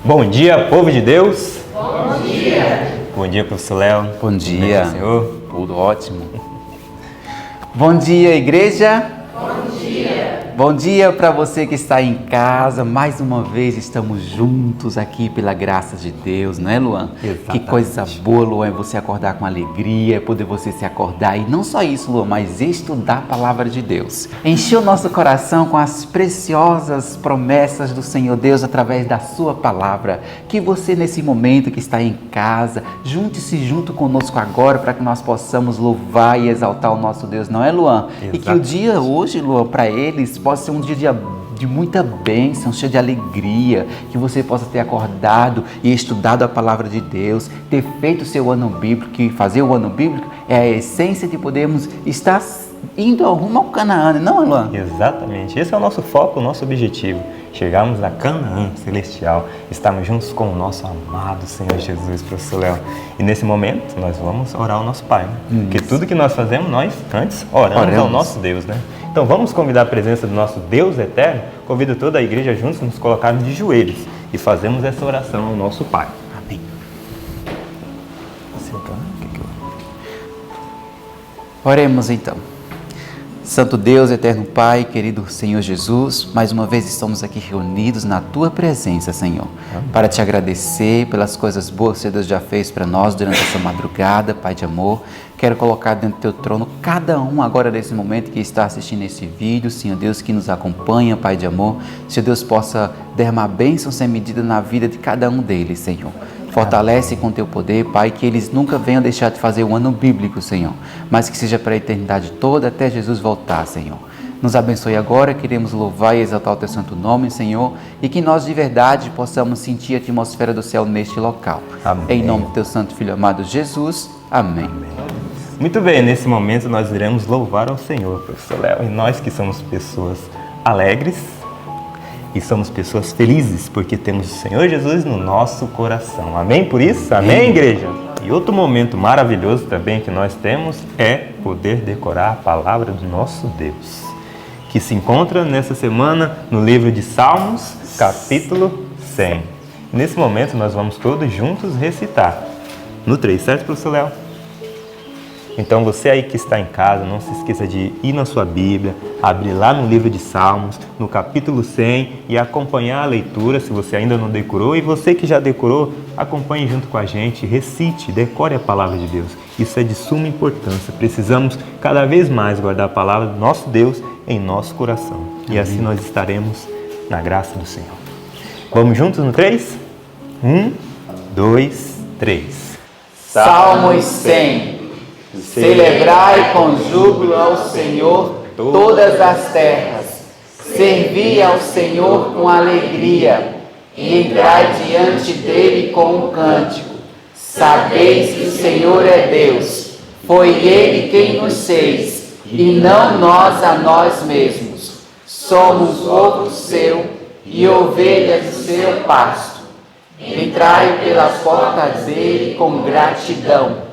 Bom dia, povo de Deus. Bom dia. Bom dia, professor Léo. Bom dia. Bom dia, senhor. Tudo ótimo. Bom dia, igreja. Bom dia. Bom dia para você que está em casa. Mais uma vez estamos juntos aqui pela graça de Deus, não é, Luan? Exatamente. Que coisa boa, Luan, é você acordar com alegria, é poder você se acordar. E não só isso, Luan, mas estudar a palavra de Deus. Encher o nosso coração com as preciosas promessas do Senhor Deus através da sua palavra. Que você, nesse momento que está em casa, junte-se junto conosco agora para que nós possamos louvar e exaltar o nosso Deus, não é, Luan? Exatamente. E que o dia hoje, Luan, para eles possa ser um dia de muita bênção, cheio de alegria, que você possa ter acordado e estudado a palavra de Deus, ter feito o seu ano bíblico, que fazer o ano bíblico é a essência de podermos estar indo ao rumo ao Canaã, não é, Luan? Exatamente. Esse é o nosso foco, o nosso objetivo. Chegarmos a Canaã celestial, estarmos juntos com o nosso amado Senhor Jesus, professor Léo. E nesse momento, nós vamos orar ao nosso Pai, né? Porque tudo que nós fazemos, nós antes oramos ao nosso Deus, né? Então vamos convidar a presença do nosso Deus eterno. Convido toda a igreja juntos a nos colocarmos de joelhos e fazemos essa oração ao nosso Pai. Amém. Oremos então. Santo Deus, eterno Pai, querido Senhor Jesus, mais uma vez estamos aqui reunidos na Tua presença, Senhor, para Te agradecer pelas coisas boas que Deus já fez para nós durante essa madrugada, Pai de amor. Quero colocar dentro do Teu trono cada um agora nesse momento que está assistindo esse vídeo, Senhor Deus, que nos acompanha, Pai de amor. Senhor Deus, possa derramar bênção sem medida na vida de cada um deles, Senhor. Fortalece com Teu poder, Pai, que eles nunca venham deixar de fazer o ano bíblico, Senhor, mas que seja para a eternidade toda até Jesus voltar, Senhor. Nos abençoe agora, queremos louvar e exaltar o Teu santo nome, Senhor, e que nós de verdade possamos sentir a atmosfera do céu neste local. Amém. Em nome do Teu santo Filho amado Jesus, amém. Amém. Muito bem, nesse momento nós iremos louvar ao Senhor, professor Léo, e nós que somos pessoas alegres, e somos pessoas felizes, porque temos o Senhor Jesus no nosso coração. Amém por isso? Amém, igreja? E outro momento maravilhoso também que nós temos é poder decorar a palavra do nosso Deus, que se encontra nessa semana no livro de Salmos, capítulo 100. Nesse momento nós vamos todos juntos recitar. No 3, certo, professor Léo? Então você aí que está em casa, não se esqueça de ir na sua Bíblia, abrir lá no livro de Salmos, no capítulo 100 e acompanhar a leitura, se você ainda não decorou. E você que já decorou, acompanhe junto com a gente, recite, decore a palavra de Deus. Isso é de suma importância. Precisamos cada vez mais guardar a palavra do nosso Deus em nosso coração. E assim nós estaremos na graça do Senhor. Vamos juntos no 3? 1, 2, 3. Salmos 100. Celebrai com júbilo ao Senhor todas as terras. Servi ao Senhor com alegria e entrai diante dele com um cântico. Sabeis que o Senhor é Deus. Foi ele quem nos fez e não nós a nós mesmos. Somos povo seu e ovelhas do seu pasto. Entrai pelas portas dele com gratidão.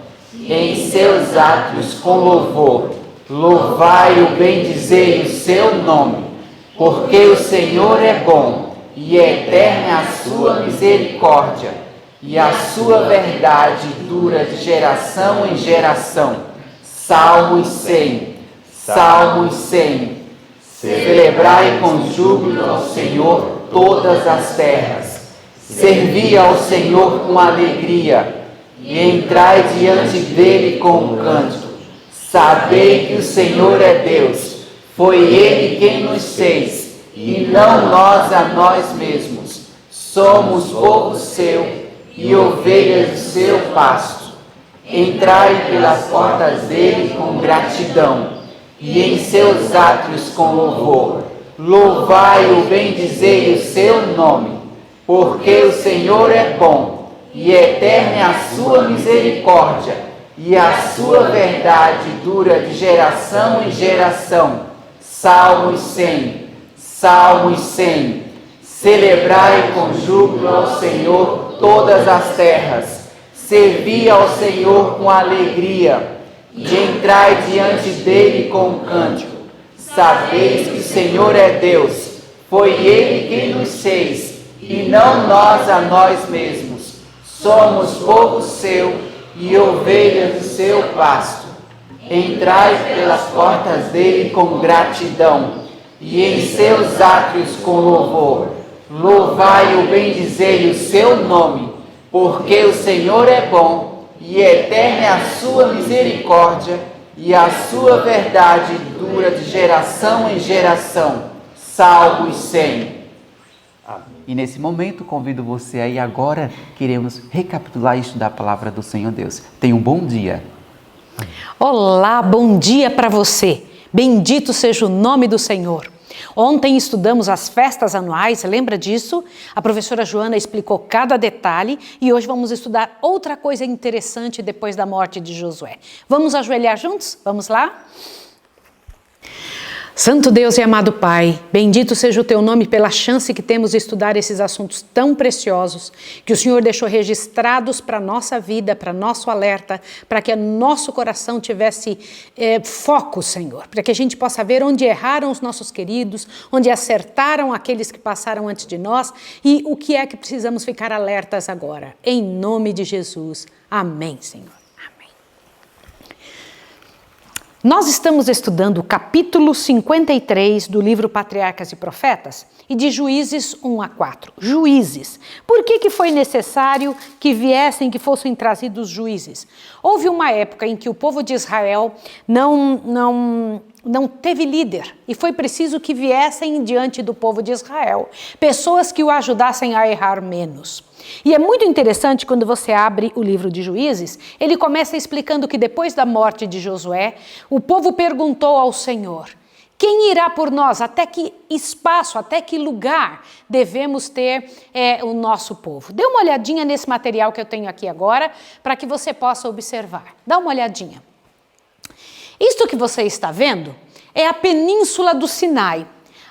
Em seus átrios com louvor, louvai o bendizei o seu nome, porque o Senhor é bom, e eterna é a sua misericórdia, e a sua verdade dura de geração em geração. Salmos 100, Salmos 100. Celebrai com júbilo ao Senhor todas as terras. Servi ao Senhor com alegria, e entrai diante dele com um cântico. Sabei que o Senhor é Deus. Foi ele quem nos fez, e não nós a nós mesmos. Somos povo seu e ovelhas do seu pasto. Entrai pelas portas dele com gratidão, e em seus átrios com louvor. Louvai o bendizei o seu nome, porque o Senhor é bom, e eterna é a sua misericórdia, e a sua verdade dura de geração em geração. Salmos 100, Salmos 100. Celebrai com júbilo ao Senhor todas as terras. Servi ao Senhor com alegria, e entrai diante dele com um cântico. Sabeis que o Senhor é Deus. Foi ele quem nos fez, e não nós a nós mesmos. Somos povo seu e ovelhas do seu pasto. Entrai pelas portas dele com gratidão e em seus átrios com louvor. Louvai o bendizei o seu nome, porque o Senhor é bom e eterna é a sua misericórdia e a sua verdade dura de geração em geração. Salmos 100. E nesse momento convido você aí agora, queremos recapitular e estudar a palavra do Senhor Deus. Tenha um bom dia. Olá, bom dia para você. Bendito seja o nome do Senhor. Ontem estudamos as festas anuais, lembra disso? A professora Joana explicou cada detalhe e hoje vamos estudar outra coisa interessante depois da morte de Josué. Vamos ajoelhar juntos? Vamos lá? Santo Deus e amado Pai, bendito seja o Teu nome pela chance que temos de estudar esses assuntos tão preciosos que o Senhor deixou registrados para a nossa vida, para nosso alerta, para que o nosso coração tivesse foco, Senhor, para que a gente possa ver onde erraram os nossos queridos, onde acertaram aqueles que passaram antes de nós e o que é que precisamos ficar alertas agora. Em nome de Jesus. Amém, Senhor. Nós estamos estudando o capítulo 53 do livro Patriarcas e Profetas e de Juízes 1 a 4. Juízes. Por que foi necessário que fossem trazidos juízes? Houve uma época em que o povo de Israel não teve líder e foi preciso que viessem diante do povo de Israel pessoas que o ajudassem a errar menos. E é muito interessante quando você abre o livro de Juízes, ele começa explicando que depois da morte de Josué, o povo perguntou ao Senhor, quem irá por nós? Até que espaço, até que lugar devemos ter o nosso povo? Dê uma olhadinha nesse material que eu tenho aqui agora, para que você possa observar. Dá uma olhadinha. Isto que você está vendo é a península do Sinai.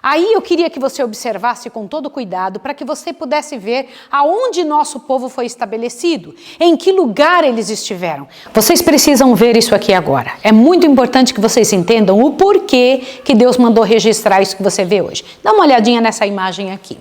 Aí eu queria que você observasse com todo cuidado para que você pudesse ver aonde nosso povo foi estabelecido, em que lugar eles estiveram. Vocês precisam ver isso aqui agora. É muito importante que vocês entendam o porquê que Deus mandou registrar isso que você vê hoje. Dá uma olhadinha nessa imagem aqui.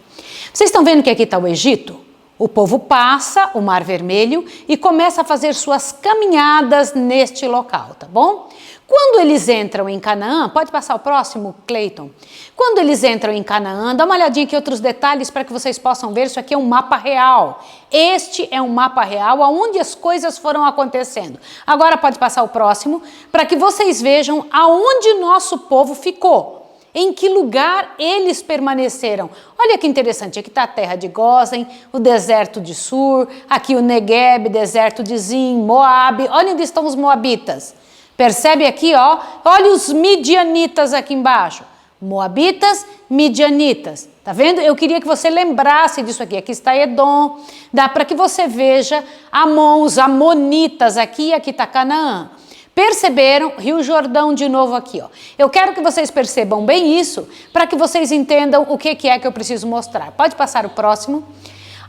Vocês estão vendo que aqui está o Egito? O povo passa o Mar Vermelho e começa a fazer suas caminhadas neste local, tá bom? Quando eles entram em Canaã, pode passar o próximo, Cleiton? Quando eles entram em Canaã, dá uma olhadinha aqui, outros detalhes para que vocês possam ver, isso aqui é um mapa real. Este é um mapa real, onde as coisas foram acontecendo. Agora pode passar o próximo, para que vocês vejam aonde nosso povo ficou. Em que lugar eles permaneceram. Olha que interessante, aqui está a terra de Gósen, o deserto de Sur, aqui o Negueb, deserto de Zin, Moabe. Olha onde estão os moabitas. Percebe aqui, ó? Olha os midianitas aqui embaixo. Moabitas, midianitas. Tá vendo? Eu queria que você lembrasse disso aqui. Aqui está Edom. Dá para que você veja Amon, os amonitas aqui está Canaã. Perceberam? Rio Jordão de novo aqui, ó. Eu quero que vocês percebam bem isso, para que vocês entendam o que é que eu preciso mostrar. Pode passar o próximo.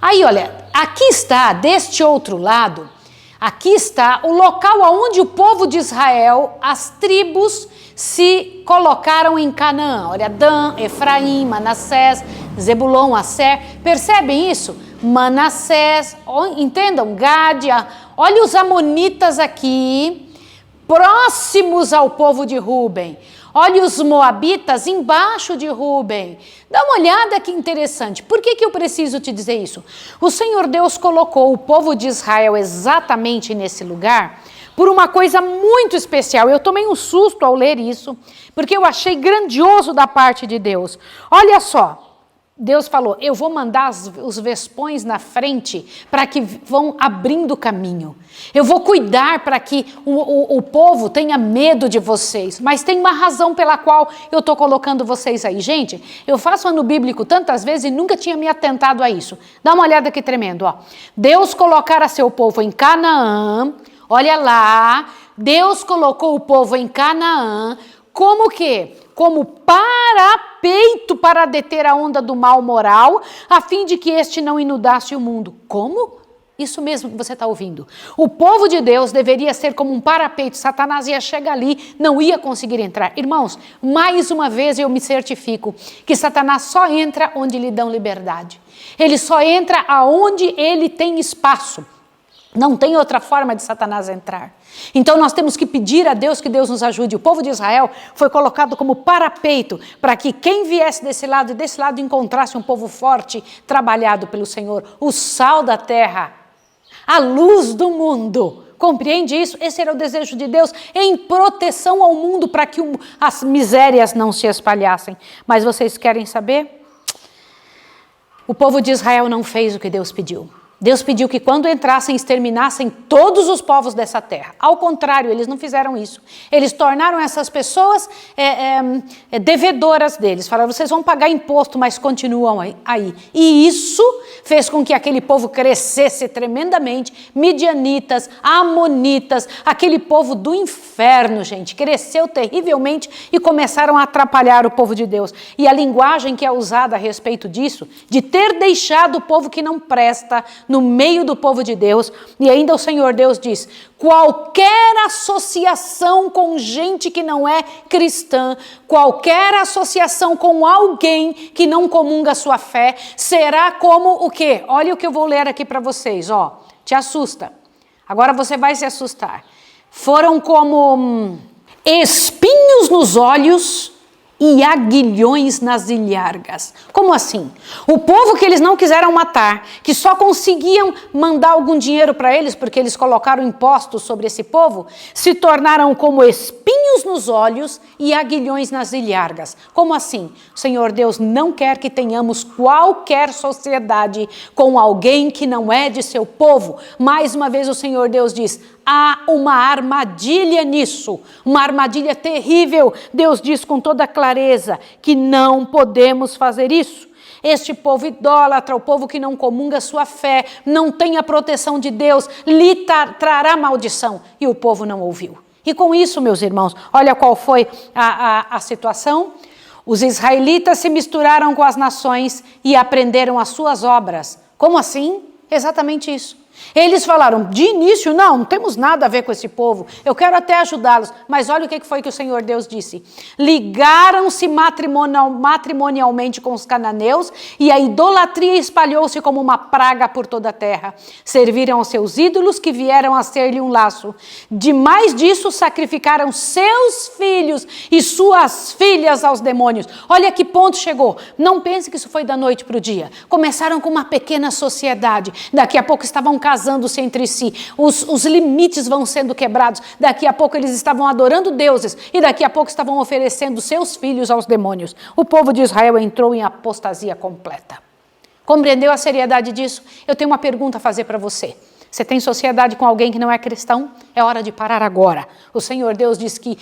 Aí, olha, aqui está, deste outro lado, aqui está o local onde o povo de Israel, as tribos, se colocaram em Canaã. Olha, Dan, Efraim, Manassés, Zebulon, Asser. Percebem isso? Manassés, entendam, Gádia. Olha os amonitas aqui, próximos ao povo de Ruben. Olha os moabitas embaixo de Ruben. Dá uma olhada que interessante. Por que eu preciso te dizer isso? O Senhor Deus colocou o povo de Israel exatamente nesse lugar por uma coisa muito especial. Eu tomei um susto ao ler isso, porque eu achei grandioso da parte de Deus. Olha só. Deus falou, eu vou mandar os vespões na frente para que vão abrindo caminho. Eu vou cuidar para que o povo tenha medo de vocês. Mas tem uma razão pela qual eu estou colocando vocês aí. Gente, eu faço ano bíblico tantas vezes e nunca tinha me atentado a isso. Dá uma olhada que tremendo, ó. Deus colocara seu povo em Canaã. Olha lá, Deus colocou o povo em Canaã. Como que? Como parapeito para deter a onda do mal moral, a fim de que este não inundasse o mundo. Como? Isso mesmo que você está ouvindo. O povo de Deus deveria ser como um parapeito. Satanás ia chegar ali, não ia conseguir entrar. Irmãos, mais uma vez eu me certifico que Satanás só entra onde lhe dão liberdade. Ele só entra aonde ele tem espaço. Não tem outra forma de Satanás entrar. Então nós temos que pedir a Deus que Deus nos ajude. O povo de Israel foi colocado como parapeito para que quem viesse desse lado e desse lado encontrasse um povo forte, trabalhado pelo Senhor, o sal da terra, a luz do mundo. Compreende isso? Esse era o desejo de Deus em proteção ao mundo para que as misérias não se espalhassem. Mas vocês querem saber? O povo de Israel não fez o que Deus pediu. Deus pediu que quando entrassem, exterminassem todos os povos dessa terra. Ao contrário, eles não fizeram isso. Eles tornaram essas pessoas devedoras deles. Falaram, vocês vão pagar imposto, mas continuam aí. E isso fez com que aquele povo crescesse tremendamente. Midianitas, amonitas, aquele povo do inferno, gente, cresceu terrivelmente e começaram a atrapalhar o povo de Deus. E a linguagem que é usada a respeito disso, de ter deixado o povo que não presta no meio do povo de Deus, e ainda o Senhor Deus diz, qualquer associação com gente que não é cristã, qualquer associação com alguém que não comunga a sua fé, será como o quê? Olha o que eu vou ler aqui para vocês, ó, te assusta. Agora você vai se assustar. Foram como espinhos nos olhos e aguilhões nas ilhargas. Como assim? O povo que eles não quiseram matar, que só conseguiam mandar algum dinheiro para eles, porque eles colocaram impostos sobre esse povo, se tornaram como espinhos nos olhos e aguilhões nas ilhargas. Como assim? O Senhor Deus não quer que tenhamos qualquer sociedade com alguém que não é de seu povo. Mais uma vez o Senhor Deus diz, há uma armadilha nisso, uma armadilha terrível. Deus diz com toda clareza que não podemos fazer isso. Este povo idólatra, o povo que não comunga sua fé, não tem a proteção de Deus, lhe trará maldição. E o povo não ouviu. E com isso, meus irmãos, olha qual foi a situação. Os israelitas se misturaram com as nações e aprenderam as suas obras. Como assim? Exatamente isso. Eles falaram, de início, não temos nada a ver com esse povo, eu quero até ajudá-los, mas olha o que foi que o Senhor Deus disse. Ligaram-se matrimonialmente com os cananeus e a idolatria espalhou-se como uma praga por toda a terra. Serviram aos seus ídolos que vieram a ser-lhe um laço. Demais disso, sacrificaram seus filhos e suas filhas aos demônios. Olha que ponto chegou. Não pense que isso foi da noite para o dia. Começaram com uma pequena sociedade, daqui a pouco estavam casando-se entre si, os limites vão sendo quebrados, daqui a pouco eles estavam adorando deuses e daqui a pouco estavam oferecendo seus filhos aos demônios. O povo de Israel entrou em apostasia completa. Compreendeu a seriedade disso? Eu tenho uma pergunta a fazer para você. Você tem sociedade com alguém que não é cristão? É hora de parar agora. O Senhor Deus diz que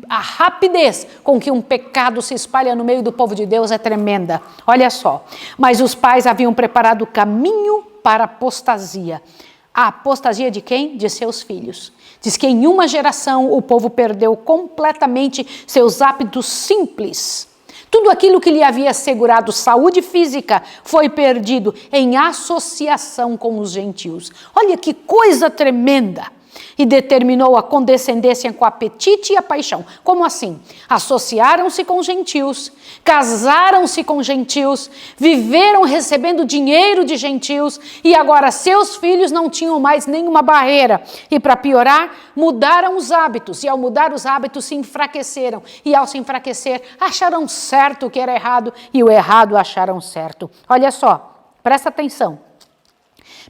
a rapidez com que um pecado se espalha no meio do povo de Deus é tremenda. Olha só, mas os pais haviam preparado o caminho para a apostasia. A apostasia de quem? De seus filhos. Diz que em uma geração o povo perdeu completamente seus hábitos simples. Tudo aquilo que lhe havia assegurado saúde física foi perdido em associação com os gentios. Olha que coisa tremenda! E determinou a condescendência com o apetite e a paixão. Como assim? Associaram-se com gentios, casaram-se com gentios, viveram recebendo dinheiro de gentios e agora seus filhos não tinham mais nenhuma barreira. E para piorar, mudaram os hábitos e ao mudar os hábitos se enfraqueceram. E ao se enfraquecer, acharam certo o que era errado e o errado acharam certo. Olha só, presta atenção.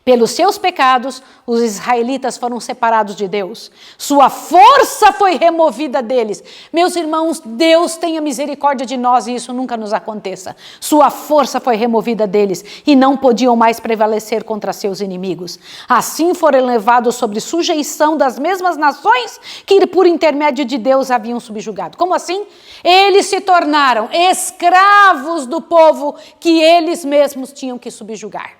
Pelos seus pecados, os israelitas foram separados de Deus. Sua força foi removida deles. Meus irmãos, Deus tenha misericórdia de nós e isso nunca nos aconteça. Sua força foi removida deles e não podiam mais prevalecer contra seus inimigos. Assim foram levados sob sujeição das mesmas nações que por intermédio de Deus haviam subjugado. Como assim? Eles se tornaram escravos do povo que eles mesmos tinham que subjugar.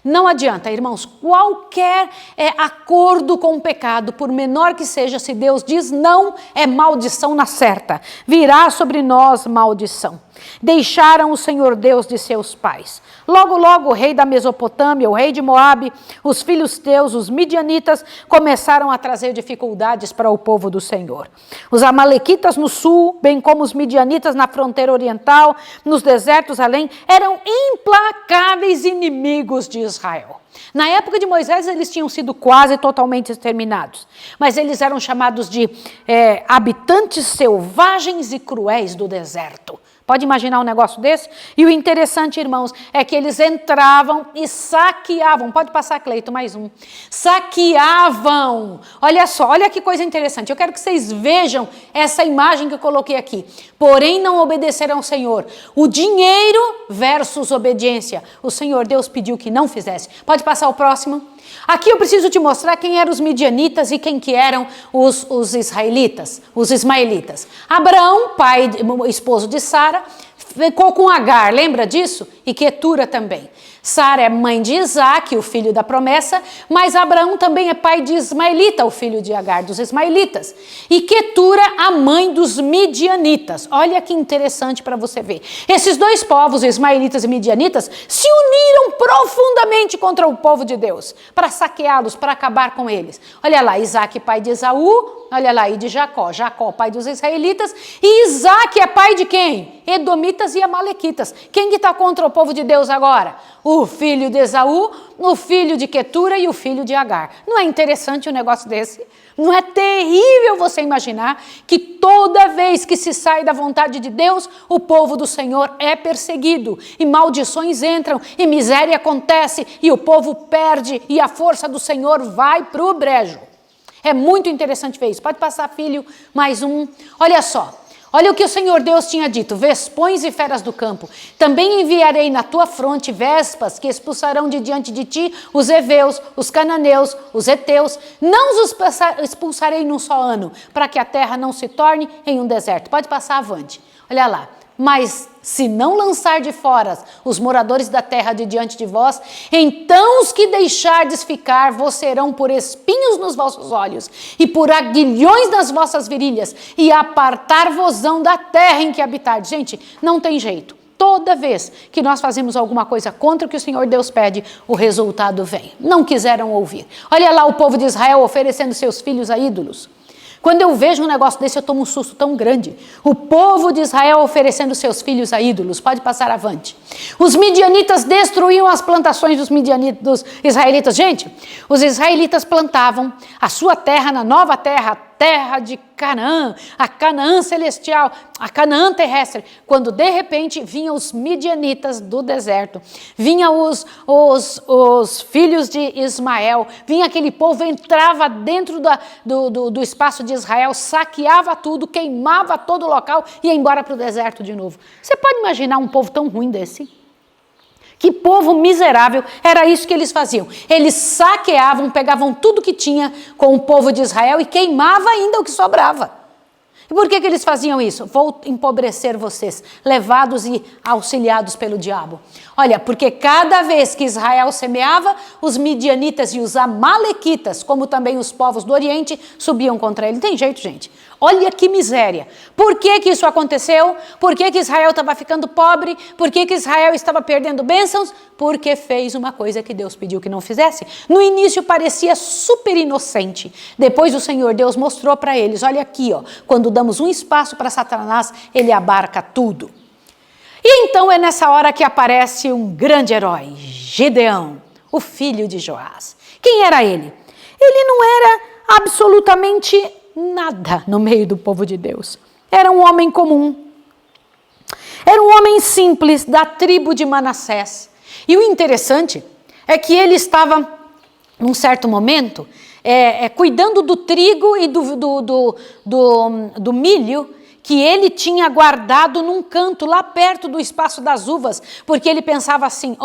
Não adianta, irmãos, qualquer acordo com o pecado, por menor que seja, se Deus diz não, é maldição na certa. Virá sobre nós maldição. Deixaram o Senhor Deus de seus pais. Logo, logo, o rei da Mesopotâmia, o rei de Moabe, os filisteus, os midianitas, começaram a trazer dificuldades para o povo do Senhor. Os amalequitas no sul, bem como os midianitas na fronteira oriental, nos desertos além, eram implacáveis inimigos de Israel. Na época de Moisés, eles tinham sido quase totalmente exterminados, mas eles eram chamados de habitantes selvagens e cruéis do deserto. Pode imaginar um negócio desse? E o interessante, irmãos, é que eles entravam e saqueavam. Pode passar, Cleito, mais um. Saqueavam. Olha só, olha que coisa interessante. Eu quero que vocês vejam essa imagem que eu coloquei aqui. Porém, não obedeceram ao Senhor. O dinheiro versus obediência. O Senhor Deus pediu que não fizesse. Pode passar o próximo? Aqui eu preciso te mostrar quem eram os midianitas e quem que eram os israelitas, os ismaelitas. Abraão, pai, esposo de Sara, ficou com Agar, lembra disso? E Quetura também. Sara é mãe de Isaac, o filho da promessa, mas Abraão também é pai de Ismaelita, o filho de Agar, dos ismaelitas. E Quetura, a mãe dos midianitas. Olha que interessante para você ver. Esses dois povos, ismaelitas e midianitas, se uniram profundamente contra o povo de Deus, para saqueá-los, para acabar com eles. Olha lá, Isaac, pai de Esaú, olha lá, e de Jacó. Jacó, pai dos israelitas. E Isaac é pai de quem? Edomitas e amalequitas. Quem que está contra o povo de Deus agora? O filho de Esaú, o filho de Quetura e o filho de Agar. Não é interessante um negócio desse? Não é terrível você imaginar que toda vez que se sai da vontade de Deus, o povo do Senhor é perseguido, e maldições entram, e miséria acontece, e o povo perde, e a força do Senhor vai para o brejo. É muito interessante ver isso. Pode passar, filho, mais um. Olha só. Olha o que o Senhor Deus tinha dito: vespões e feras do campo. Também enviarei na tua fronte vespas que expulsarão de diante de ti os heveus, os cananeus, os heteus. Não os expulsarei num só ano, para que a terra não se torne em um deserto. Pode passar avante. Olha lá. Mas se não lançar de fora os moradores da terra de diante de vós, então os que deixardes ficar vos serão por espinhos nos vossos olhos e por aguilhões nas vossas virilhas, e apartar-vos-ão da terra em que habitardes. Gente, não tem jeito. Toda vez que nós fazemos alguma coisa contra o que o Senhor Deus pede, o resultado vem. Não quiseram ouvir. Olha lá o povo de Israel oferecendo seus filhos a ídolos. Quando eu vejo um negócio desse, eu tomo um susto tão grande. O povo de Israel oferecendo seus filhos a ídolos. Pode passar avante. Os midianitas destruíam as plantações dos israelitas. Gente, os israelitas plantavam a sua terra na nova terra, a terra de Canaã, a Canaã celestial, a Canaã terrestre, quando de repente vinham os midianitas do deserto, vinham os filhos de Ismael, vinha aquele povo, entrava dentro do espaço de Israel, saqueava tudo, queimava todo o local e ia embora para o deserto de novo. Você pode imaginar um povo tão ruim desse? Que povo miserável, era isso que eles faziam. Eles saqueavam, pegavam tudo que tinha com o povo de Israel e queimava ainda o que sobrava. E por que eles faziam isso? Vou empobrecer vocês, levados e auxiliados pelo diabo. Olha, porque cada vez que Israel semeava, os midianitas e os amalequitas, como também os povos do Oriente, subiam contra ele. Tem jeito, gente. Olha que miséria. Por que que isso aconteceu? Por que que Israel estava ficando pobre? Por que que Israel estava perdendo bênçãos? Porque fez uma coisa que Deus pediu que não fizesse. No início parecia super inocente. Depois o Senhor Deus mostrou para eles, olha aqui, ó, quando damos um espaço para Satanás, ele abarca tudo. E então é nessa hora que aparece um grande herói, Gideão, o filho de Joás. Quem era ele? Ele não era absolutamente nada no meio do povo de Deus. Era um homem comum. Era um homem simples da tribo de Manassés. E o interessante é que ele estava, num certo momento, cuidando do trigo e do milho que ele tinha guardado num canto lá perto do espaço das uvas, porque ele pensava assim,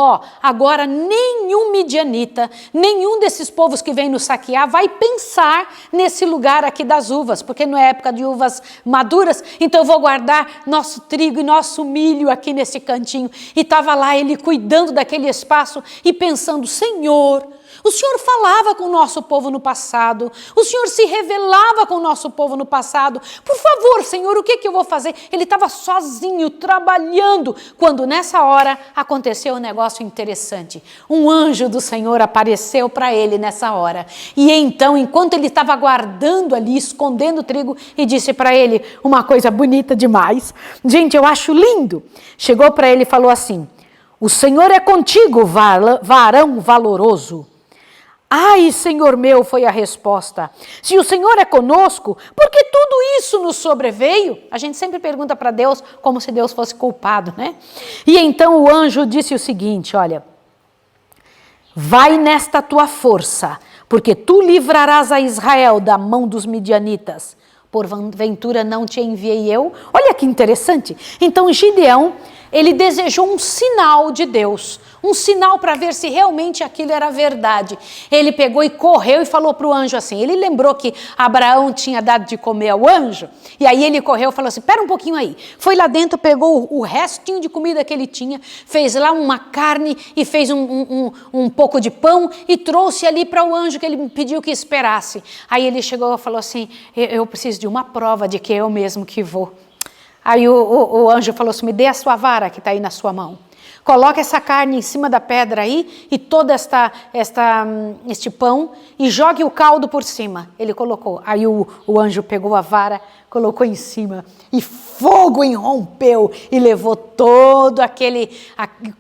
agora nenhum midianita, nenhum desses povos que vem nos saquear vai pensar nesse lugar aqui das uvas, porque não é época de uvas maduras, então eu vou guardar nosso trigo e nosso milho aqui nesse cantinho. E estava lá ele cuidando daquele espaço e pensando, Senhor, O Senhor falava com o nosso povo no passado. O Senhor se revelava com o nosso povo no passado. Por favor, Senhor, o que eu vou fazer? Ele estava sozinho, trabalhando, quando nessa hora aconteceu um negócio interessante. Um anjo do Senhor apareceu para ele nessa hora. E então, enquanto ele estava guardando ali, escondendo o trigo, e disse para ele uma coisa bonita demais. Gente, eu acho lindo. Chegou para ele e falou assim: o Senhor é contigo, varão valoroso. Ai, Senhor meu, foi a resposta. Se o Senhor é conosco, por que tudo isso nos sobreveio? A gente sempre pergunta para Deus como se Deus fosse culpado, né? E então o anjo disse o seguinte, olha: vai nesta tua força, porque tu livrarás a Israel da mão dos midianitas. Porventura não te enviei eu? Olha que interessante. Então Gideão, ele desejou um sinal de Deus, um sinal para ver se realmente aquilo era verdade. Ele pegou e correu e falou para o anjo assim, ele lembrou que Abraão tinha dado de comer ao anjo, e aí ele correu e falou assim, espera um pouquinho aí. Foi lá dentro, pegou o restinho de comida que ele tinha, fez lá uma carne e fez um pouco de pão e trouxe ali para o anjo que ele pediu que esperasse. Aí ele chegou e falou assim, eu preciso de uma prova de que é eu mesmo que vou. Aí o anjo falou assim, me dê a sua vara que está aí na sua mão. Coloca essa carne em cima da pedra aí e todo este pão e jogue o caldo por cima. Ele colocou. Aí o anjo pegou a vara, colocou em cima e fogo irrompeu e levou todo aquele,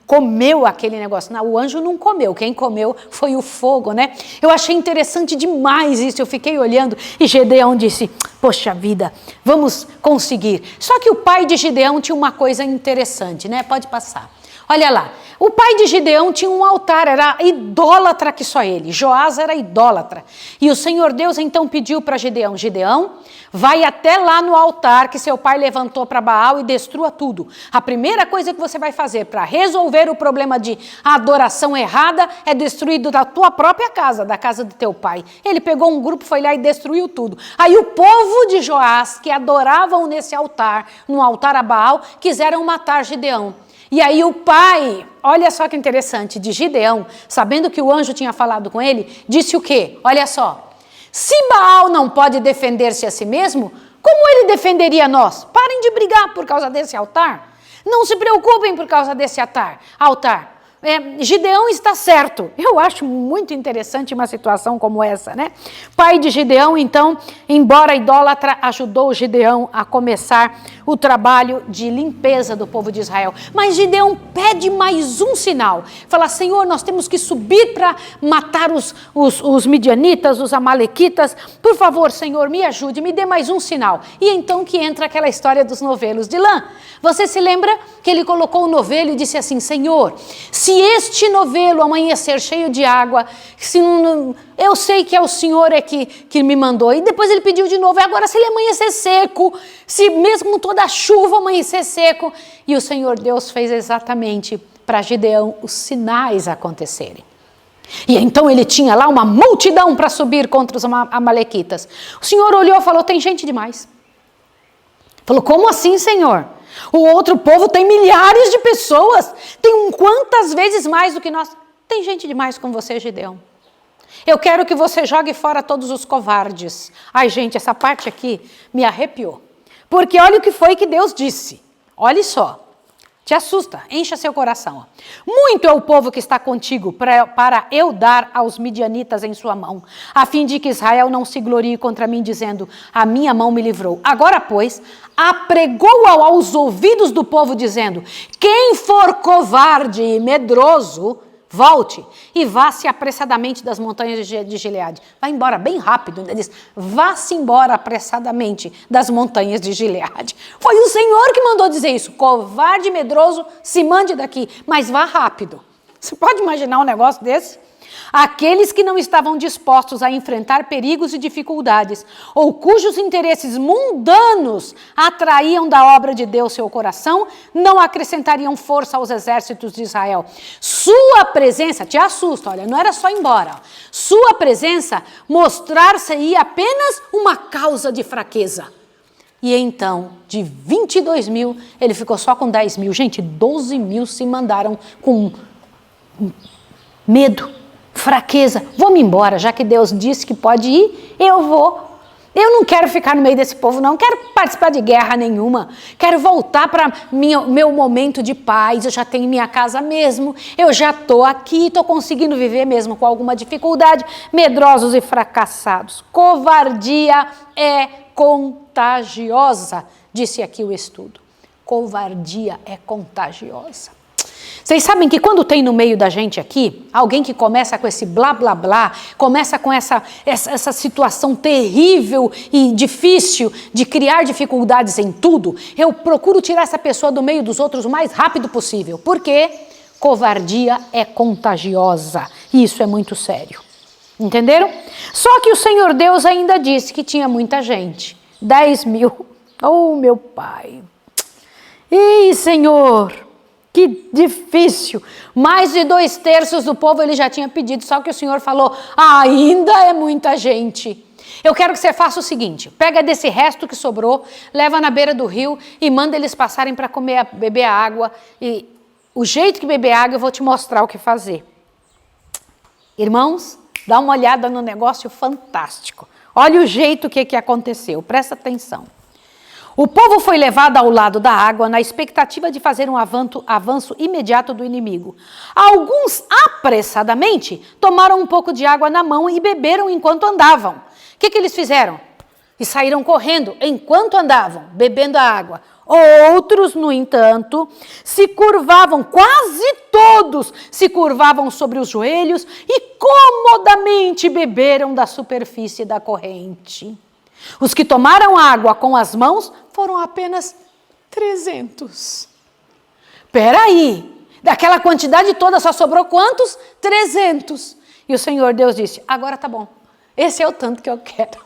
comeu aquele negócio. Não, o anjo não comeu, quem comeu foi o fogo, né? Eu achei interessante demais isso, eu fiquei olhando e Gideão disse, poxa vida, vamos conseguir. Só que o pai de Gideão tinha uma coisa interessante, né? Pode passar. Olha lá, o pai de Gideão tinha um altar, era idólatra que só ele, Joás era idólatra. E o Senhor Deus então pediu para Gideão, Gideão, vai até lá no altar que seu pai levantou para Baal e destrua tudo. A primeira coisa que você vai fazer para resolver o problema de adoração errada é destruir da tua própria casa, da casa do teu pai. Ele pegou um grupo, foi lá e destruiu tudo. Aí o povo de Joás, que adoravam nesse altar, no altar a Baal, quiseram matar Gideão. E aí o pai, olha só que interessante, de Gideão, sabendo que o anjo tinha falado com ele, disse o quê? Olha só, se Baal não pode defender-se a si mesmo, como ele defenderia nós? Parem de brigar por causa desse altar. Não se preocupem por causa desse altar. Gideão está certo. Eu acho muito interessante uma situação como essa, né? Pai de Gideão, então, embora idólatra, ajudou Gideão a começar o trabalho de limpeza do povo de Israel. Mas Gideão pede mais um sinal. Fala, Senhor, nós temos que subir para matar os midianitas, os amalequitas. Por favor, Senhor, me ajude, me dê mais um sinal. E então que entra aquela história dos novelos de lã. Você se lembra que ele colocou o novelo e disse assim, Senhor, se este novelo amanhecer cheio de água, eu sei que é o Senhor que me mandou. E depois ele pediu de novo, agora se ele amanhecer seco, se mesmo toda a chuva amanhecer seco. E o Senhor Deus fez exatamente para Gideão os sinais acontecerem. E então ele tinha lá uma multidão para subir contra os amalequitas. O Senhor olhou e falou, tem gente demais. Falou, como assim, Senhor? O outro povo tem milhares de pessoas, tem quantas vezes mais do que nós. Tem gente demais com você, Gideão. Eu quero que você jogue fora todos os covardes. Ai, gente, essa parte aqui me arrepiou. Porque olha o que foi que Deus disse. Olha só. Te assusta, encha seu coração. Muito é o povo que está contigo para eu dar aos midianitas em sua mão, a fim de que Israel não se glorie contra mim, dizendo, a minha mão me livrou. Agora, pois, apregou aos ouvidos do povo, dizendo, quem for covarde e medroso, volte e vá-se apressadamente das montanhas de Gileade. Vai embora bem rápido. Ele diz, vá-se embora apressadamente das montanhas de Gileade. Foi o Senhor que mandou dizer isso. Covarde e medroso, se mande daqui, mas vá rápido. Você pode imaginar um negócio desse? Aqueles que não estavam dispostos a enfrentar perigos e dificuldades, ou cujos interesses mundanos atraíam da obra de Deus seu coração, não acrescentariam força aos exércitos de Israel. Sua presença, te assusta, olha, não era só ir embora. Sua presença mostrar-se-ia apenas uma causa de fraqueza. E então, de 22 mil, ele ficou só com 10 mil. Gente, 12 mil se mandaram com medo. fraqueza. Vou-me embora, já que Deus disse que pode ir, eu vou. Eu não quero ficar no meio desse povo, não quero participar de guerra nenhuma, quero voltar para meu momento de paz, eu já tenho minha casa mesmo, eu já estou aqui, estou conseguindo viver mesmo com alguma dificuldade, medrosos e fracassados. Covardia é contagiosa, disse aqui o estudo. Covardia é contagiosa. Vocês sabem que quando tem no meio da gente aqui, alguém que começa com esse blá blá blá, começa com essa situação terrível e difícil de criar dificuldades em tudo, eu procuro tirar essa pessoa do meio dos outros o mais rápido possível. Por quê? Covardia é contagiosa. E isso é muito sério. Entenderam? Só que o Senhor Deus ainda disse que tinha muita gente. 10.000. Oh, meu Pai. Ei, Senhor. Que difícil. Mais de 2/3 do povo ele já tinha pedido, só que o Senhor falou, ainda é muita gente. Eu quero que você faça o seguinte, pega desse resto que sobrou, leva na beira do rio e manda eles passarem para beber a água. E o jeito que beber água eu vou te mostrar o que fazer. Irmãos, dá uma olhada no negócio fantástico. Olha o jeito que aconteceu, presta atenção. O povo foi levado ao lado da água na expectativa de fazer um avanço imediato do inimigo. Alguns, apressadamente, tomaram um pouco de água na mão e beberam enquanto andavam. O que eles fizeram? E saíram correndo enquanto andavam, bebendo a água. Outros, no entanto, se curvavam, quase todos se curvavam sobre os joelhos e comodamente beberam da superfície da corrente. Os que tomaram água com as mãos foram apenas 300. Peraí, daquela quantidade toda só sobrou quantos? 300. E o Senhor Deus disse, agora tá bom, esse é o tanto que eu quero.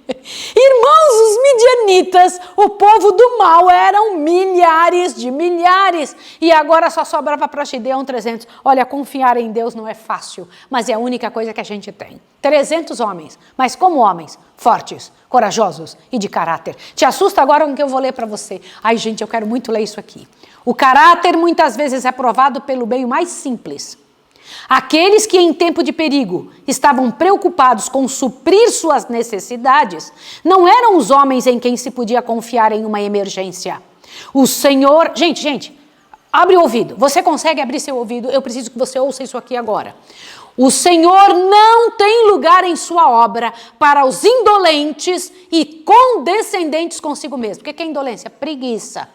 Irmãos, os midianitas, o povo do mal, eram milhares de milhares. E agora só sobrava para Gideão 300. Olha, confiar em Deus não é fácil, mas é a única coisa que a gente tem. 300 homens, mas como homens, fortes, corajosos e de caráter. Te assusta agora com o que eu vou ler para você. Ai, gente, eu quero muito ler isso aqui. O caráter muitas vezes é provado pelo meio mais simples. Aqueles que em tempo de perigo estavam preocupados com suprir suas necessidades, não eram os homens em quem se podia confiar em uma emergência. O Senhor... Gente, abre o ouvido. Você consegue abrir seu ouvido? Eu preciso que você ouça isso aqui agora. O Senhor não tem lugar em sua obra para os indolentes e condescendentes consigo mesmo. O que é indolência? Preguiça.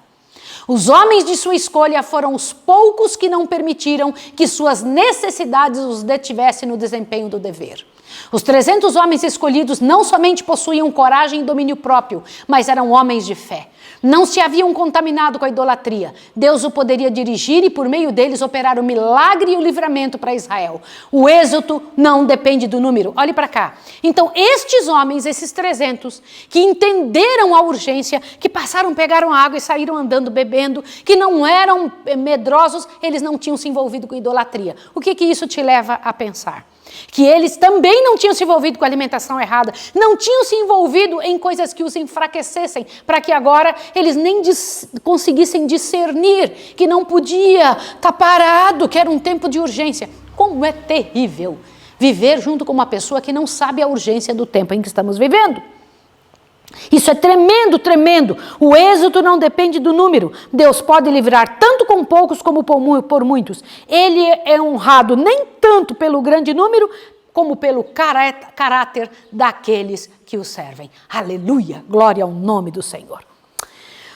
Os homens de sua escolha foram os poucos que não permitiram que suas necessidades os detivessem no desempenho do dever. Os 300 homens escolhidos não somente possuíam coragem e domínio próprio, mas eram homens de fé. Não se haviam contaminado com a idolatria. Deus o poderia dirigir e, por meio deles, operar o milagre e o livramento para Israel. O êxito não depende do número. Olhe para cá. Então, estes homens, esses 300, que entenderam a urgência, que passaram, pegaram água e saíram andando, bebendo, que não eram medrosos, eles não tinham se envolvido com idolatria. O que isso te leva a pensar? Que eles também não tinham se envolvido com a alimentação errada, não tinham se envolvido em coisas que os enfraquecessem, para que agora eles nem conseguissem discernir que não podia estar parado, que era um tempo de urgência. Como é terrível viver junto com uma pessoa que não sabe a urgência do tempo em que estamos vivendo. Isso é tremendo, tremendo. O êxito não depende do número. Deus pode livrar tanto com poucos como por muitos. Ele é honrado nem tanto pelo grande número, como pelo caráter daqueles que o servem. Aleluia! Glória ao nome do Senhor.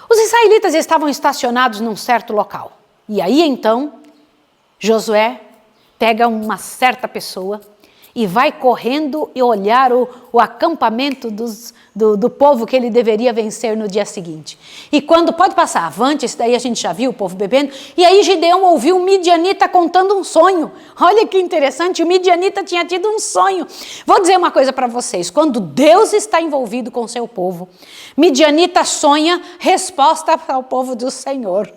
Os israelitas estavam estacionados num certo local. E aí então, Josué pega uma certa pessoa e vai correndo e olhar o acampamento do povo que ele deveria vencer no dia seguinte. E quando, pode passar avante, esse daí a gente já viu o povo bebendo, e aí Gideão ouviu o midianita contando um sonho. Olha que interessante, o midianita tinha tido um sonho. Vou dizer uma coisa para vocês, quando Deus está envolvido com o seu povo, midianita sonha resposta ao povo do Senhor.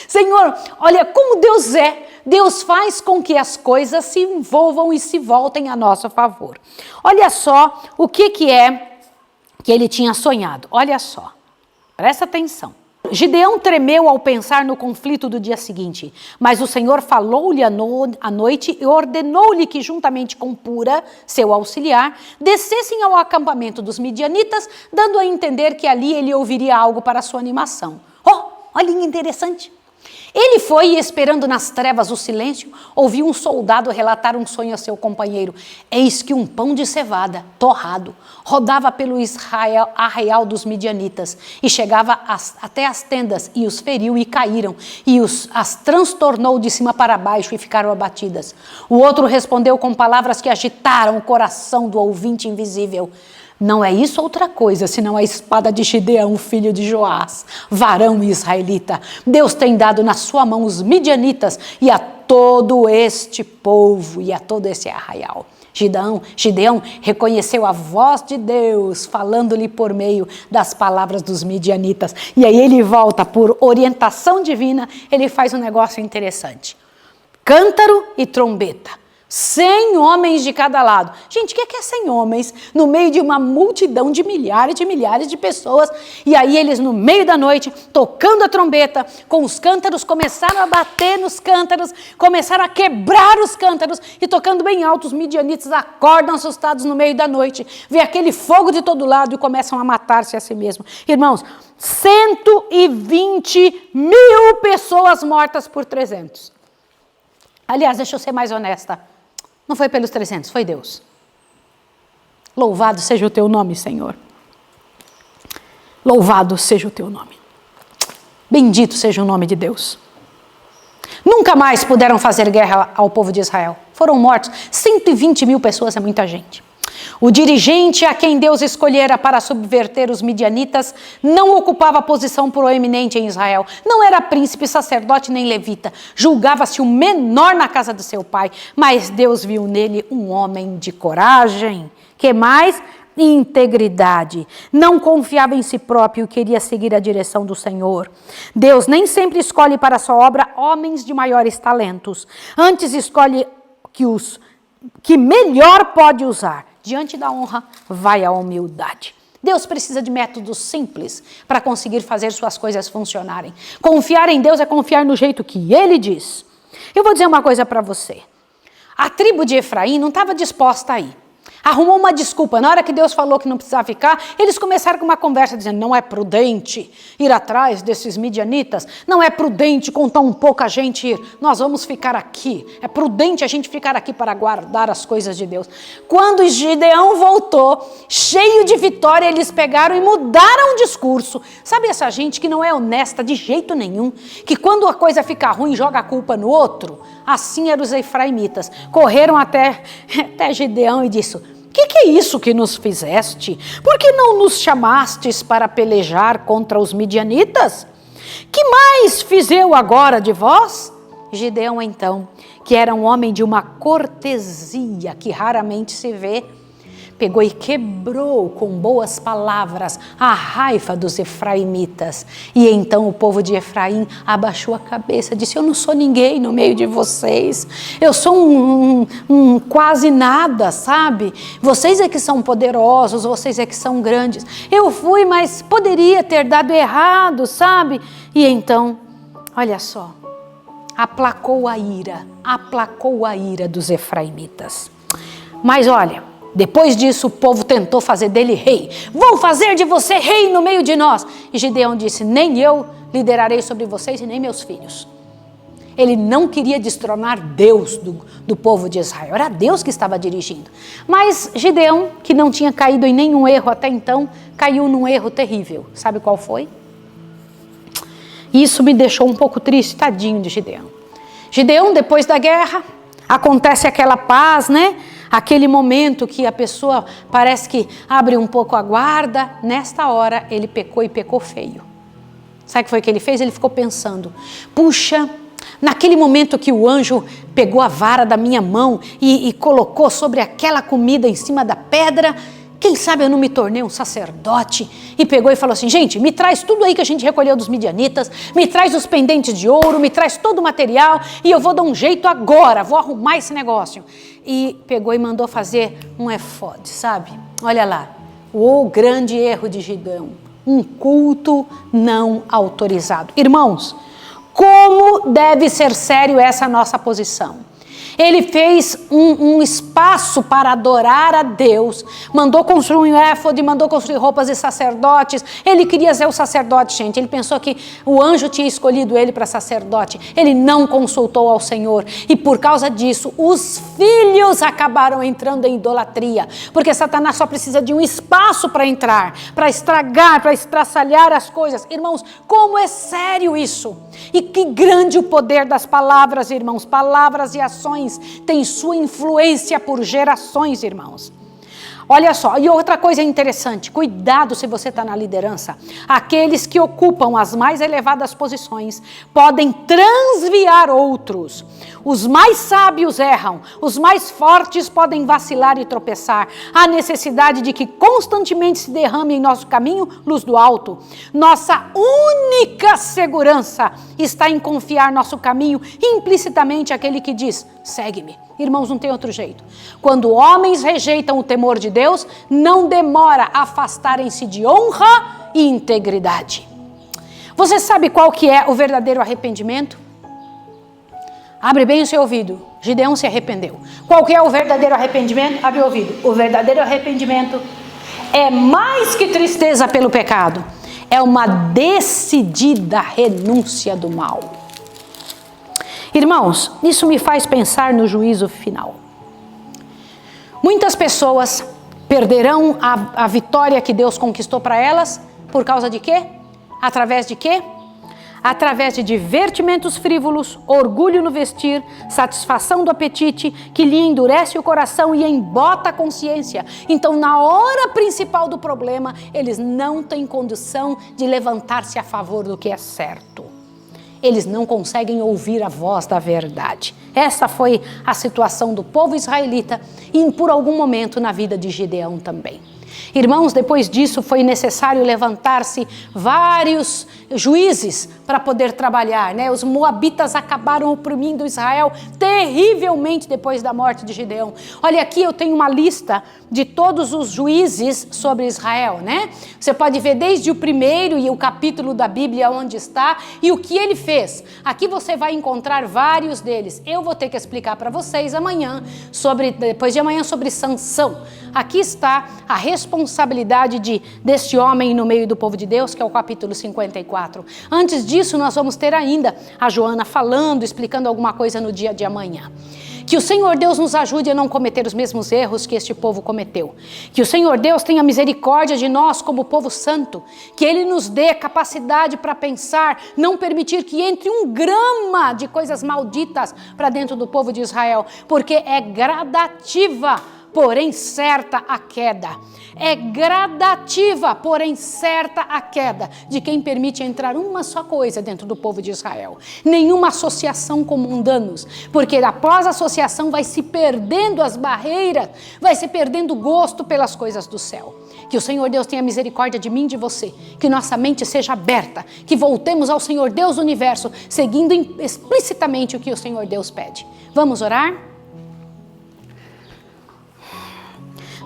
Senhor, olha como Deus é. Deus faz com que as coisas se envolvam e se voltem a nosso favor. Olha só o que é que ele tinha sonhado. Olha só, presta atenção. Gideão tremeu ao pensar no conflito do dia seguinte, mas o Senhor falou-lhe à noite e ordenou-lhe que, juntamente com Pura, seu auxiliar, descessem ao acampamento dos midianitas, dando a entender que ali ele ouviria algo para sua animação. Olha que interessante! Ele foi e, esperando nas trevas o silêncio, ouviu um soldado relatar um sonho a seu companheiro. Eis que um pão de cevada, torrado, rodava pelo arraial dos midianitas e chegava até as tendas e os feriu e caíram e as transtornou de cima para baixo e ficaram abatidas. O outro respondeu com palavras que agitaram o coração do ouvinte invisível. Não é isso outra coisa, senão a espada de Gideão, filho de Joás, varão israelita. Deus tem dado na sua mão os midianitas e a todo este povo e a todo esse arraial. Gideão reconheceu a voz de Deus falando-lhe por meio das palavras dos midianitas. E aí ele volta, por orientação divina, ele faz um negócio interessante. Cântaro e trombeta. 100 homens de cada lado. Gente, o que é 100 homens no meio de uma multidão de milhares de pessoas? E aí eles, no meio da noite, tocando a trombeta, com os cântaros, começaram a bater nos cântaros, começaram a quebrar os cântaros e tocando bem alto, os midianitas acordam assustados no meio da noite, vê aquele fogo de todo lado e começam a matar-se a si mesmos. Irmãos, 120 mil pessoas mortas por 300. Aliás, deixa eu ser mais honesta. Não foi pelos 300, foi Deus. Louvado seja o teu nome, Senhor. Louvado seja o teu nome. Bendito seja o nome de Deus. Nunca mais puderam fazer guerra ao povo de Israel. Foram mortos. 120 mil pessoas é muita gente. O dirigente a quem Deus escolhera para subverter os midianitas não ocupava posição proeminente em Israel. Não era príncipe, sacerdote nem levita. Julgava-se o menor na casa de seu pai. Mas Deus viu nele um homem de coragem. Que mais? Integridade. Não confiava em si próprio e queria seguir a direção do Senhor. Deus nem sempre escolhe para a sua obra homens de maiores talentos. Antes escolhe que melhor pode usar. Diante da honra, vai a humildade. Deus precisa de métodos simples para conseguir fazer suas coisas funcionarem. Confiar em Deus é confiar no jeito que Ele diz. Eu vou dizer uma coisa para você. A tribo de Efraim não estava disposta a ir. Arrumou uma desculpa. Na hora que Deus falou que não precisava ficar, eles começaram com uma conversa dizendo, não é prudente ir atrás desses midianitas, não é prudente com tão pouca gente ir, nós vamos ficar aqui. É prudente a gente ficar aqui para guardar as coisas de Deus. Quando Gideão voltou, cheio de vitória, eles pegaram e mudaram o discurso. Sabe essa gente que não é honesta de jeito nenhum, que quando a coisa fica ruim, joga a culpa no outro? Assim eram os efraimitas. Correram até Gideão e disse, que é isso que nos fizeste? Por que não nos chamastes para pelejar contra os midianitas? Que mais fiz eu agora de vós? Gideão, então, que era um homem de uma cortesia que raramente se vê, pegou e quebrou com boas palavras a raiva dos efraimitas. E então o povo de Efraim abaixou a cabeça, disse, eu não sou ninguém no meio de vocês, eu sou um quase nada, sabe? Vocês é que são poderosos, vocês é que são grandes. Eu fui, mas poderia ter dado errado, sabe? E então, olha só, aplacou a ira dos efraimitas. Mas olha, depois disso, o povo tentou fazer dele rei. Vou fazer de você rei no meio de nós. E Gideão disse, nem eu liderarei sobre vocês e nem meus filhos. Ele não queria destronar Deus do povo de Israel. Era Deus que estava dirigindo. Mas Gideão, que não tinha caído em nenhum erro até então, caiu num erro terrível. Sabe qual foi? Isso me deixou um pouco triste, tadinho de Gideão. Gideão, depois da guerra, acontece aquela paz, né? Aquele momento que a pessoa parece que abre um pouco a guarda. Nesta hora ele pecou e pecou feio. Sabe o que foi que ele fez? Ele ficou pensando, puxa, naquele momento que o anjo pegou a vara da minha mão e colocou sobre aquela comida em cima da pedra, quem sabe eu não me tornei um sacerdote? E pegou e falou assim, gente, me traz tudo aí que a gente recolheu dos midianitas, me traz os pendentes de ouro, me traz todo o material e eu vou dar um jeito agora, vou arrumar esse negócio. E pegou e mandou fazer um efode, sabe? Olha lá, o grande erro de Gideão. um culto não autorizado. Irmãos, como deve ser sério essa nossa posição? Ele fez um espaço para adorar a Deus, mandou construir um éfode, mandou construir roupas de sacerdotes. Ele queria ser o sacerdote, gente. Ele pensou que o anjo tinha escolhido ele para sacerdote. Ele não consultou ao Senhor. E por causa disso, os filhos acabaram entrando em idolatria. Porque Satanás só precisa de um espaço para entrar, para estragar, para estraçalhar as coisas. Irmãos, como é sério isso? E que grande o poder das palavras, irmãos. Palavras e ações tem sua influência por gerações, irmãos. Olha só, e outra coisa interessante, cuidado se você está na liderança. Aqueles que ocupam as mais elevadas posições podem transviar outros. Os mais sábios erram, os mais fortes podem vacilar e tropeçar. Há necessidade de que constantemente se derrame em nosso caminho luz do alto. Nossa única segurança está em confiar nosso caminho implicitamente àquele que diz, segue-me. Irmãos, não tem outro jeito. Quando homens rejeitam o temor de Deus, não demora a afastarem-se de honra e integridade. Você sabe qual que é o verdadeiro arrependimento? Abre bem o seu ouvido. Gideão se arrependeu. Qual que é o verdadeiro arrependimento? Abre o ouvido. O verdadeiro arrependimento é mais que tristeza pelo pecado. É uma decidida renúncia do mal. Irmãos, isso me faz pensar no juízo final. Muitas pessoas perderão a vitória que Deus conquistou para elas por causa de quê? Através de quê? Através de divertimentos frívolos, orgulho no vestir, satisfação do apetite, que lhe endurece o coração e embota a consciência. Então, na hora principal do problema, eles não têm condição de levantar-se a favor do que é certo. Eles não conseguem ouvir a voz da verdade. Essa foi a situação do povo israelita e por algum momento na vida de Gideão também. Irmãos, depois disso foi necessário levantar-se vários juízes para poder trabalhar, né? Os moabitas acabaram oprimindo Israel terrivelmente depois da morte de Gideão. Olha aqui, eu tenho uma lista de todos os juízes sobre Israel, né? Você pode ver desde o primeiro e o capítulo da Bíblia onde está e o que ele fez. Aqui você vai encontrar vários deles. Eu vou ter que explicar para vocês amanhã, depois de amanhã, sobre Sansão. Aqui está a responsabilidade deste homem no meio do povo de Deus, que é o capítulo 54. Antes disso, nós vamos ter ainda a Joana falando, explicando alguma coisa no dia de amanhã. Que o Senhor Deus nos ajude a não cometer os mesmos erros que este povo cometeu. Que o Senhor Deus tenha misericórdia de nós como povo santo. Que Ele nos dê capacidade para pensar, não permitir que entre um grama de coisas malditas para dentro do povo de Israel. Porque é gradativa, porém certa a queda. É gradativa, porém certa a queda de quem permite entrar uma só coisa dentro do povo de Israel. Nenhuma associação com mundanos, porque após a associação vai se perdendo as barreiras, vai se perdendo o gosto pelas coisas do céu. Que o Senhor Deus tenha misericórdia de mim e de você, que nossa mente seja aberta, que voltemos ao Senhor Deus do universo, seguindo explicitamente o que o Senhor Deus pede. Vamos orar?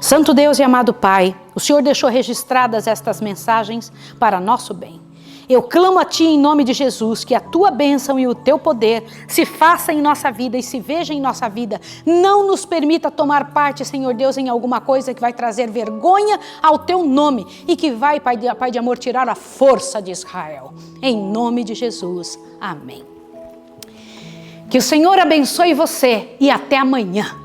Santo Deus e amado Pai, o Senhor deixou registradas estas mensagens para nosso bem. Eu clamo a Ti em nome de Jesus, que a Tua bênção e o Teu poder se faça em nossa vida e se veja em nossa vida. Não nos permita tomar parte, Senhor Deus, em alguma coisa que vai trazer vergonha ao Teu nome e que vai, Pai de amor, tirar a força de Israel. Em nome de Jesus. Amém. Que o Senhor abençoe você e até amanhã.